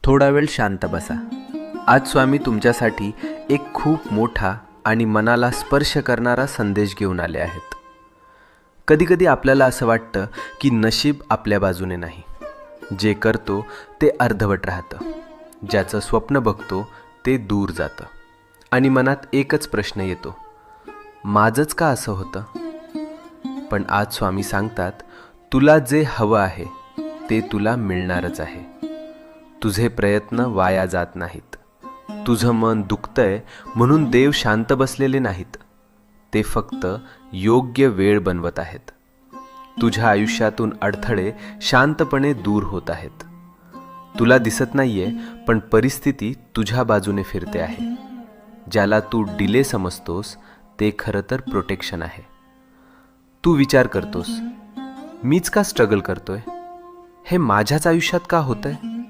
थोडा वेळ शांत बसा. आज स्वामी तुमच्यासाठी एक खूप मोठा आणि मनाला स्पर्श करणारा संदेश घेऊन आले आहेत. कधीकधी आपल्याला असं वाटतं की नशीब आपल्या बाजूने नाही. जे करतो ते अर्धवट राहतं, ज्याचं स्वप्न बघतो ते दूर जातं आणि मनात एकच प्रश्न येतो, माझंच का असं होतं? पण आज स्वामी सांगतात, तुला जे हवं आहे ते तुला मिळणारच आहे. तुझे प्रयत्न वाया जात नाहीत. तुझं मन दुखतंय म्हणून देव शांत बसलेले नाहीत. ते फक्त योग्य वेळ बनवत आहेत. तुझ्या आयुष्यातून अडथळे शांतपणे दूर होत आहेत. तुला दिसत नाहीये, पण परिस्थिती तुझ्या बाजूने फिरते आहे. ज्याला तू डिले समजतोस ते खरं तर प्रोटेक्शन आहे. तू विचार करतोस, मीच का स्ट्रगल करतोय? हे माझ्याच आयुष्यात का होतंय?